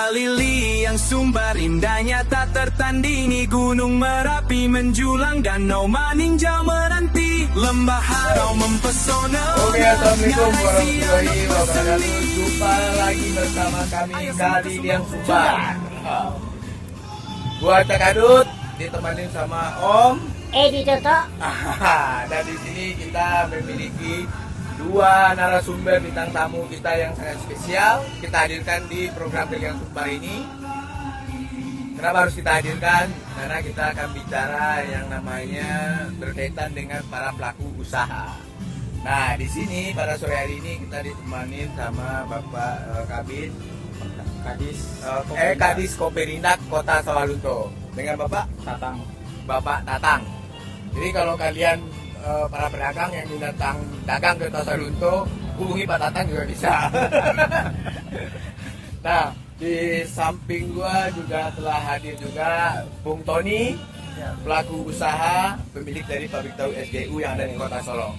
Kalili yang sumber indahnya tak tertandingi, Gunung Merapi menjulang, Danau Maninjau menanti, Lembah Harau mempesona. Oke, assalamualaikum warahmatullahi wabarakatuh. Jumpa lagi bersama kami Kalili yang Sumbar. Gua Cak Adut ditemani sama Om Edi Toto. Dan di sini kita memiliki dua narasumber bintang tamu kita yang sangat spesial. Kita hadirkan di program Kalili yang Sumbar ini. Kenapa harus kita hadirkan? Karena kita akan bicara yang namanya berkaitan dengan para pelaku usaha. Nah, di sini pada sore hari ini kita ditemani sama Bapak Kadis Koperindak Kota Sawalunto dengan Bapak Tatang. Jadi kalau kalian para pedagang yang datang dagang ke Kota Sawalunto, hubungi Pak Tatang juga bisa. Nah, di samping gua juga telah hadir juga Bung Tony, pelaku usaha, pemilik dari pabrik tahu SGU yang ada di Kota Solo.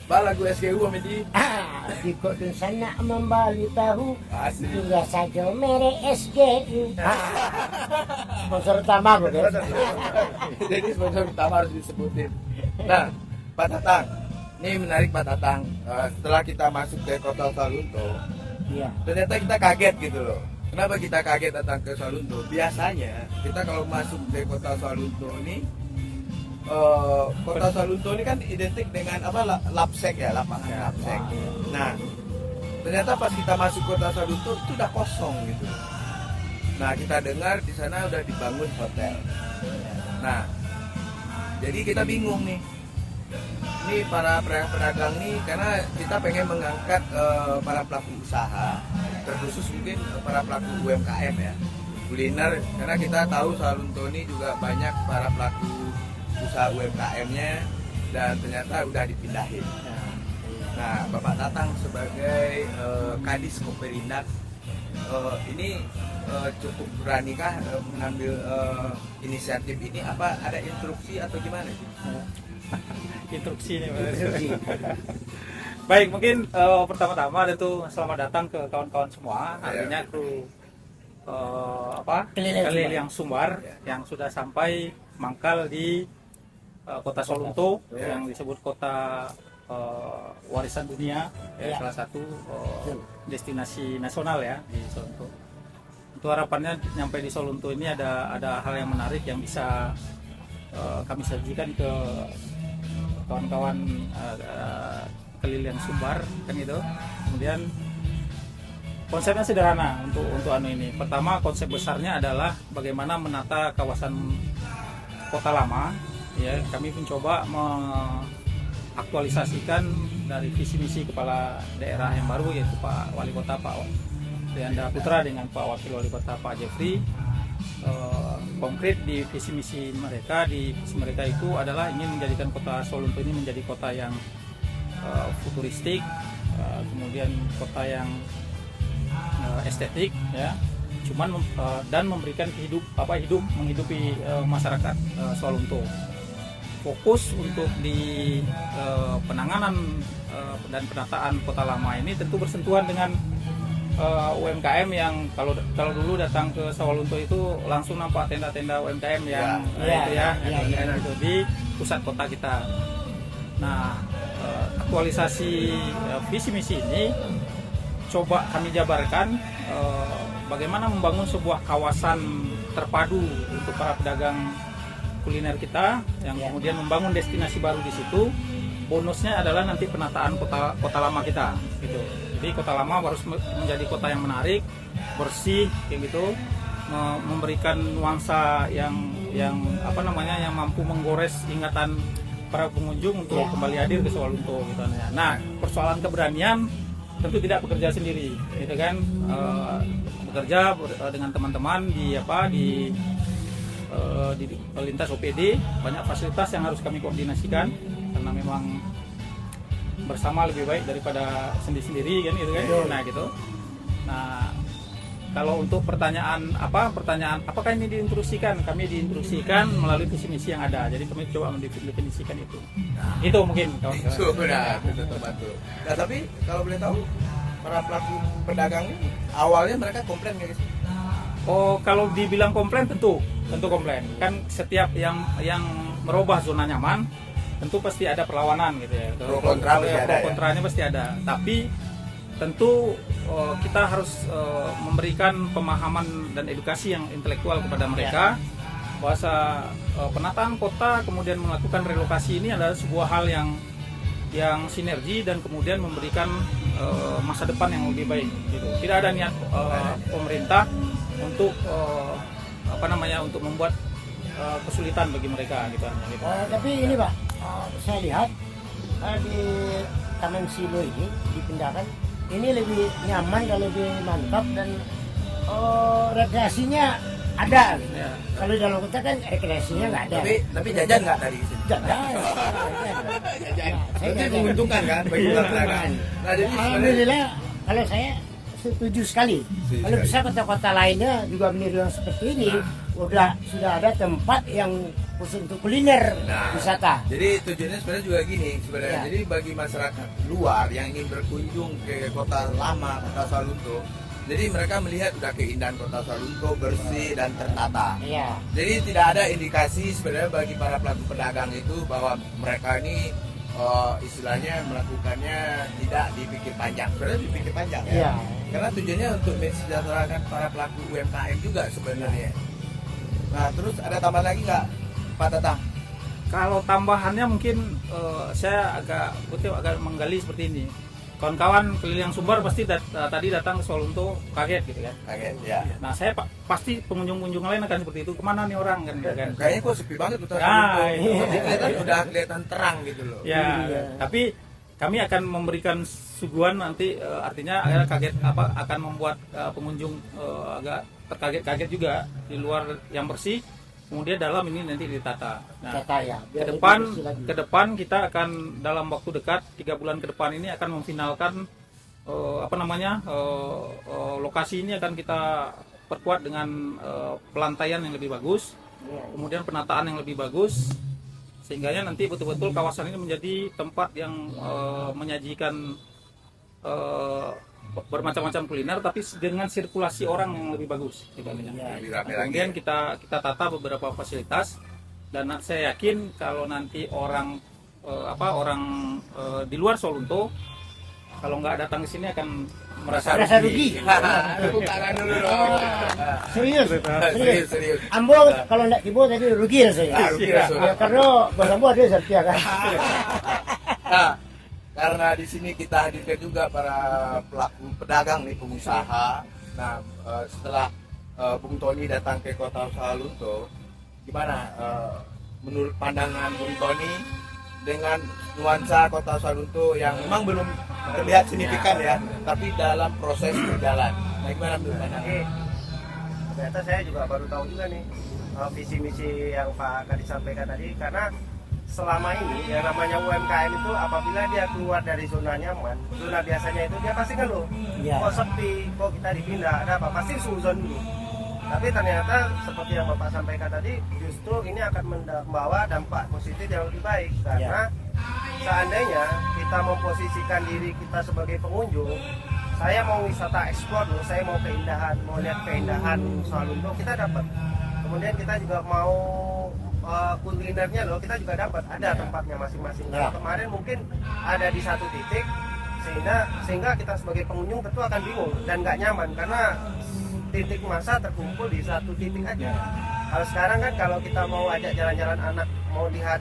Pak, lagu SGU Om Edi? Di kota sana membali tahu, Asli. juga saja merek SGU. Sponsor utama bukan? Jadi sponsor utama harus disebutin. Nah, Pak Tatang, ini menarik Pak Tatang. Setelah kita masuk ke Kota Sawalunto, Iya. ternyata kita kaget gitu loh. Kenapa kita kaget datang ke Sawalunto? Biasanya kita kalau masuk ke Kota Sawalunto ini, Kota Sawalunto ini kan identik dengan apa? Lapsek ya, lapangan lapsek. Nah, ternyata pas kita masuk Kota Sawalunto itu udah kosong gitu. Nah, kita dengar di sana udah dibangun hotel. Nah, jadi kita bingung nih. Ini para pedagang nih, karena kita pengen mengangkat para pelaku usaha, terkhusus mungkin para pelaku UMKM ya, kuliner, karena kita tahu Sawalunto ini juga banyak para pelaku usaha UMKM-nya dan ternyata udah dipindahin. Nah, Bapak Tatang sebagai Kadis Koperindak ini cukup beranikah mengambil inisiatif ini? Apa ada instruksi atau gimana sih? Instruksi nih. Baik, mungkin pertama-tama ada tuh selamat datang ke kawan-kawan semua, artinya kru Kalili yang Sumbar yang sudah sampai mangkal di Kota Sawalunto yang disebut kota warisan dunia, salah satu destinasi nasional ya di Sawalunto. Untuk harapannya nyampe di Sawalunto ini ada hal yang menarik yang bisa kami sajikan ke kawan-kawan Kalili yang Sumbar kan gitu. Kemudian konsepnya sederhana untuk anu ini. Pertama, konsep besarnya adalah bagaimana menata kawasan kota lama. Ya, kami mencoba mengaktualisasikan dari visi misi kepala daerah yang baru, yaitu Pak Wali Kota Pak Trianda Putra dengan Pak Wakil Wali Kota Pak Jeffrey. Konkret di visi misi mereka, itu adalah ingin menjadikan Kota Sawalunto ini menjadi kota yang futuristik, kemudian kota yang estetik ya, cuman dan memberikan menghidupi masyarakat Sawalunto. Fokus untuk di penanganan dan penataan kota lama ini tentu bersentuhan dengan UMKM yang kalau dulu datang ke Sawalunto itu langsung nampak tenda-tenda UMKM yang itu di pusat kota kita. Nah, aktualisasi visi misi ini coba kami jabarkan bagaimana membangun sebuah kawasan terpadu untuk para pedagang kuliner kita yang kemudian membangun destinasi baru di situ. Bonusnya adalah nanti penataan kota lama kita gitu. Jadi kota lama harus menjadi kota yang menarik, bersih kayak gitu, memberikan nuansa yang mampu menggores ingatan para pengunjung untuk kembali hadir ke Sawalunto gitu. Nah, persoalan keberanian tentu tidak bekerja sendiri, gitu kan? Bekerja dengan teman-teman di lintas OPD, banyak fasilitas yang harus kami koordinasikan karena memang bersama lebih baik daripada sendiri-sendiri kan gitu kan. Nah gitu. Nah, kalau untuk pertanyaan apakah ini diinstruksikan? Kami diinstruksikan melalui visi misi yang ada. Jadi kami coba mendefinisikan itu. Itu mungkin kawan-kawan. Itu benar, itu terbantu. Nah, tapi kalau boleh tahu para pelaku pedagang ini awalnya mereka komplain nggak sih? Oh, kalau dibilang komplain tentu komplain. Kan setiap yang merubah zona nyaman tentu pasti ada perlawanan gitu ya. Pro kontra pasti ada, Pro kontranya pasti ada. Tapi tentu kita harus memberikan pemahaman dan edukasi yang intelektual kepada mereka bahwa penataan kota kemudian melakukan relokasi ini adalah sebuah hal yang sinergi dan kemudian memberikan masa depan yang lebih baik gitu. Tidak ada niat pemerintah untuk untuk membuat kesulitan bagi mereka gitu. Tapi ini Pak, saya lihat di Taman Silo ini dipindahkan, ini lebih nyaman dan lebih mantap dan rekreasinya ada. Ya. Kalau di dalam kota kan rekreasinya nggak ada. Tapi jajan nggak tadi? Jajan. Jajan. Saya Itu jajan. menguntungkan kan bagi para pedagang. Nah, jadi sebenarnya Alhamdulillah, kalau saya setuju sekali. Kalau bisa kota-kota lainnya juga meniru yang seperti ini, sudah ada tempat yang khusus untuk kuliner wisata. Jadi tujuannya sebenarnya juga gini sebenarnya. Ya. Jadi bagi masyarakat luar yang ingin berkunjung ke kota lama, kota Salunto, jadi mereka melihat udah keindahan kota Salunto bersih dan tertata. Iya. Jadi tidak ada indikasi sebenarnya bagi para pelaku pedagang itu bahwa mereka ini istilahnya melakukannya tidak dipikir panjang. Sebenarnya dipikir panjang ya. Iya. Karena tujuannya untuk mensejahterakan para pelaku UMKM juga sebenarnya. Nah, terus ada tambahan lagi nggak, Pak Tatang? Kalau tambahannya mungkin saya agak menggali seperti ini. Kawan-kawan keliling Sumbar pasti tadi datang ke Salunto kaget gitu kan. Kaget ya. Nah saya pasti pengunjung-pengunjung lain akan seperti itu. Kemana nih orang kan? Gitu kan. Kayaknya kok sepi banget kota Ya, Salunto. iya. Udah kelihatan terang gitu loh. Ya, tapi kami akan memberikan suguhan nanti artinya kaget akan membuat pengunjung agak terkaget-kaget juga di luar yang bersih. Kemudian dalam ini nanti ditata. Nah, Kata ya. ke depan kita akan dalam waktu dekat 3 bulan ke depan ini akan memfinalkan lokasi ini akan kita perkuat dengan pelantaian yang lebih bagus, kemudian penataan yang lebih bagus, sehingga nanti betul-betul kawasan ini menjadi tempat yang menyajikan bermacam-macam kuliner tapi dengan sirkulasi orang yang lebih bagus dibandingnya. Lebih rame lagi. Kemudian kita tata beberapa fasilitas dan saya yakin kalau nanti orang di luar Salunto kalau nggak datang ke sini akan merasa rugi. Tepuk tangan dulu dong. Serius. Serius. Ambo kalau nggak tiba tadi rugi rasanya. Rugi rasanya. Ya, karena bos Ambo ada setia kan. Nah, karena di sini kita hadirkan juga para pelaku pedagang nih, pengusaha. Nah, setelah Bung Tony datang ke kota Salunto, gimana menurut pandangan Bung Tony dengan nuansa kota Salunto yang memang belum terlihat signifikan ya, tapi dalam proses berjalan. Nah, gimana menurut pandangan? Ternyata saya juga baru tahu juga nih visi misi yang Pak Kadis sampaikan tadi, karena selama ini yang namanya UMKM itu apabila dia keluar dari zona nyaman, zona biasanya itu dia pasti ngeluh, kok sepi, kok kita dipindah, ada apa, pasti suzon dulu. Tapi ternyata seperti yang Bapak sampaikan tadi, justru ini akan membawa dampak positif yang lebih baik, karena seandainya kita memposisikan diri kita sebagai pengunjung, saya mau wisata eksplor loh, saya mau keindahan, mau lihat keindahan Salunto, kita dapat. Kemudian kita juga mau kulinernya loh, kita juga dapat, ada tempatnya masing-masing. Nah, kemarin mungkin ada di satu titik sehingga kita sebagai pengunjung tentu akan bingung dan nggak nyaman karena titik massa terkumpul di satu titik aja. Kalau sekarang kan kalau kita mau ajak jalan-jalan anak, mau lihat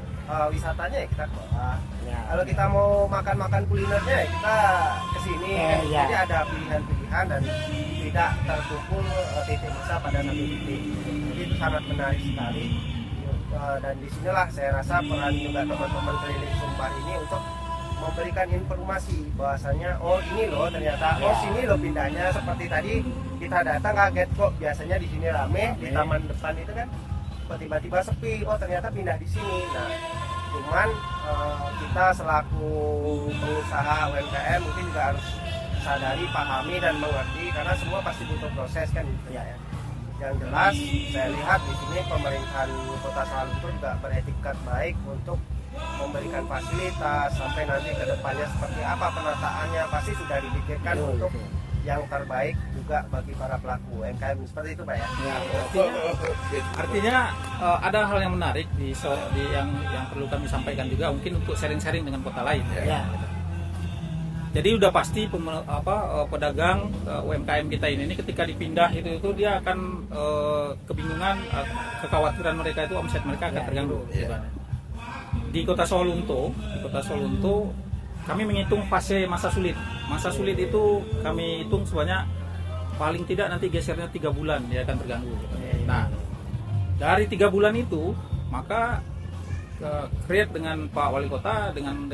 wisatanya ya kita ke bawah. Kalau kita mau makan-makan kulinernya ya kita kesini. Jadi ada pilihan-pilihan dan tidak terkumpul titik massa pada satu titik. Jadi itu sangat menarik sekali. Dan disinilah saya rasa peran juga teman-teman keliling Sumbar ini untuk memberikan informasi bahwasanya oh ini loh ternyata oh sini loh pindahnya, seperti tadi kita datang kaget kok biasanya di sini rame, di taman depan itu kan kok tiba-tiba sepi, oh ternyata pindah di sini. Nah cuman kita selaku pengusaha UMKM mungkin juga harus sadari, pahami dan mengerti karena semua pasti butuh proses kan gitu ya. Yang jelas saya lihat di sini pemerintahan Kota Salunto juga beretikat baik untuk memberikan fasilitas sampai nanti ke depannya seperti apa penataannya pasti sudah dipikirkan untuk yang terbaik juga bagi para pelaku UMKM seperti itu Pak ya. Artinya ada hal yang menarik yang perlu kami sampaikan juga mungkin untuk sharing-sharing dengan kota lain. Ya. Jadi udah pasti pedagang UMKM kita ini ketika dipindah itu dia akan kebingungan, kekhawatiran mereka itu omset mereka akan terganggu. Di Kota Sawalunto kami menghitung fase masa sulit. Masa sulit itu kami hitung sebanyak paling tidak nanti gesernya 3 bulan dia akan terganggu. Nah, dari 3 bulan itu maka create dengan Pak Wali Kota dengan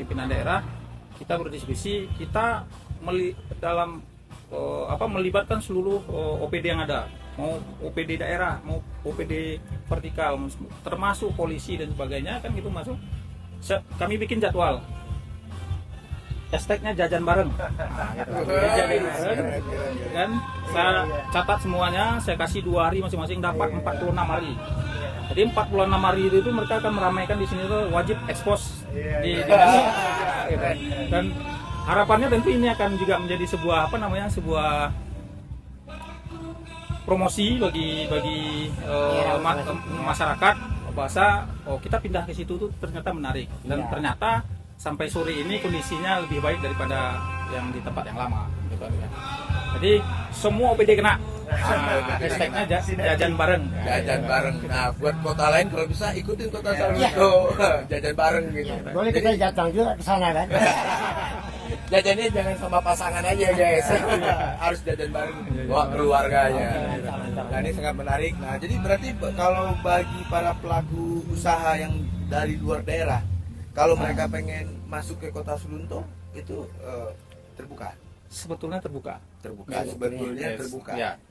pimpinan daerah kita berdiskusi, kita melibatkan seluruh OPD yang ada, mau OPD daerah, mau OPD vertikal, termasuk polisi dan sebagainya kan gitu masuk. Kami bikin jadwal. Hashtagnya jajan bareng. Jajan bareng. Dan saya catat semuanya, saya kasih 2 hari masing-masing dapat 46 hari. Jadi 46 hari itu mereka akan meramaikan di sini tuh wajib ekspos di dan harapannya tentu ini akan juga menjadi sebuah sebuah promosi bagi masyarakat bahasa kita pindah ke situ tuh ternyata menarik dan ternyata sampai sore ini kondisinya lebih baik daripada yang di tempat yang lama gitu ya. Jadi semua OPD kena. Hashtagnya jajan bareng. Jajan bareng. Nah, buat kota lain kalau bisa ikutin Kota Sawalunto jajan bareng gitu. Boleh kita datang juga ke sana kan. Jajannya jangan sama pasangan aja guys, harus jajan bareng bawa keluarganya. Nah, ini sangat menarik. Nah, jadi berarti kalau bagi para pelaku usaha yang dari luar daerah, kalau mereka pengen masuk ke Kota Sawalunto itu terbuka. Sebetulnya terbuka. Sebetulnya terbuka. Ya.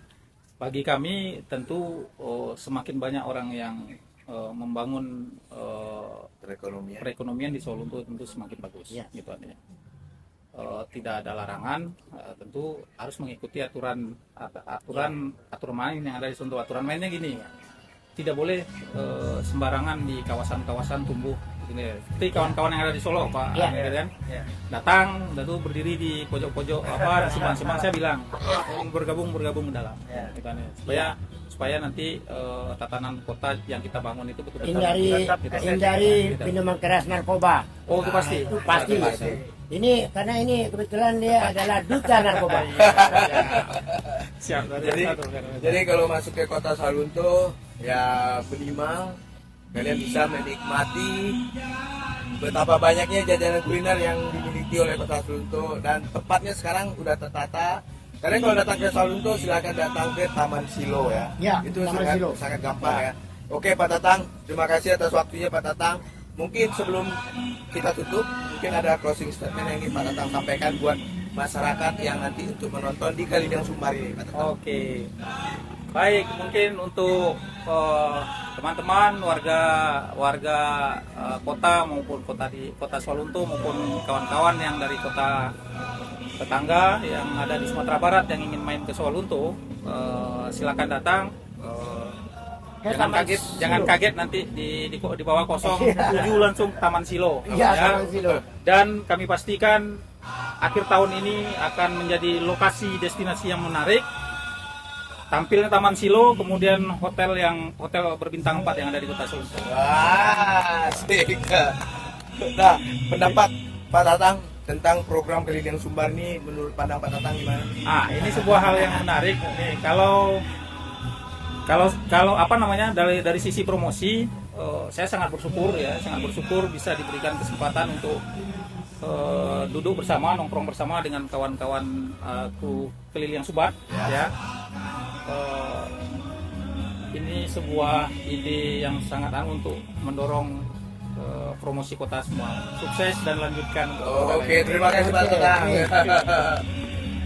Bagi kami tentu semakin banyak orang yang membangun perekonomian di Sawalunto tentu semakin bagus. Gitu artinya. Tidak ada larangan, tentu harus mengikuti aturan main yang ada di Sawalunto. Aturan mainnya gini, tidak boleh sembarangan di kawasan-kawasan tumbuh. Seperti kawan-kawan yang ada di Solo, Pak, datang, lalu berdiri di pojok-pojok simpang-simpang, saya bilang bergabung ke dalam, supaya nanti tatanan kota yang kita bangun itu betul-betul hindari minuman keras narkoba. Oh, itu pasti. Ini karena ini kebetulan dia adalah duta narkoba. Siap. Jadi kalau masuk ke Kota Sawalunto ya minimal kalian bisa menikmati betapa banyaknya jajanan kuliner yang dimiliki oleh Kota Sawalunto dan tempatnya sekarang udah tertata. Kalian kalau datang ke Sawalunto silakan datang ke Taman Silo ya. Itu sangat gampang ya. Oke Pak Tatang, terima kasih atas waktunya Pak Tatang. Mungkin sebelum kita tutup, mungkin ada closing statement yang ingin Pak Tatang sampaikan buat masyarakat yang nanti untuk menonton di Kalidang Sumbar ini Pak Tatang. Oke. Baik, mungkin untuk teman-teman warga kota maupun kota Sawalunto maupun kawan-kawan yang dari kota tetangga yang ada di Sumatera Barat yang ingin main ke Sawalunto, silakan datang. Jangan kaget nanti di bawah 07 langsung Taman Silo. Taman Silo. Dan kami pastikan akhir tahun ini akan menjadi lokasi destinasi yang menarik. Tampilnya Taman Silo, kemudian hotel berbintang 4 yang ada di Kota Sawalunto. Wah, asik. Nah, pendapat Pak Tatang tentang program Kalidang Sumbar ini menurut pandang Pak Tatang gimana? Ini sebuah hal yang menarik. Nih, kalau dari sisi promosi, saya sangat bersyukur bisa diberikan kesempatan untuk duduk bersama, nongkrong bersama dengan kawan-kawan kru keliling Subat, ya. Ini sebuah ide yang sangat untuk mendorong promosi kota semua. Sukses dan lanjutkan. Oke, terima kasih Pak Tatang.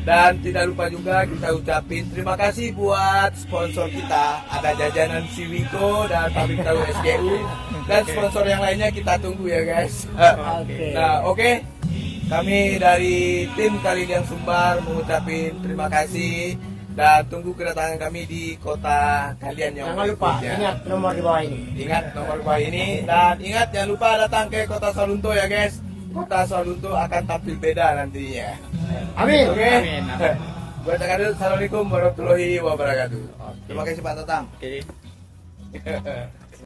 Dan tidak lupa juga kita ucapin terima kasih buat sponsor kita. Ada jajanan Siwiko dan pabrik tahu SGU dan sponsor yang lainnya kita tunggu ya guys. Nah, oke. Kami dari tim Kalidang Sumbar mengucapin terima kasih Dan tunggu kedatangan kami di kota kalian yang Jangan lupa berikutnya. ingat nomor di bawah ini. Ingat nomor bawah ini, dan ingat jangan lupa datang ke kota Salunto ya guys. Kota Salunto akan tampil beda nantinya. Amin. Oke. Amin, amin. Buat Takadul, Assalamualaikum warahmatullahi wabarakatuh. Terima kasih Pak Tatang. Oke.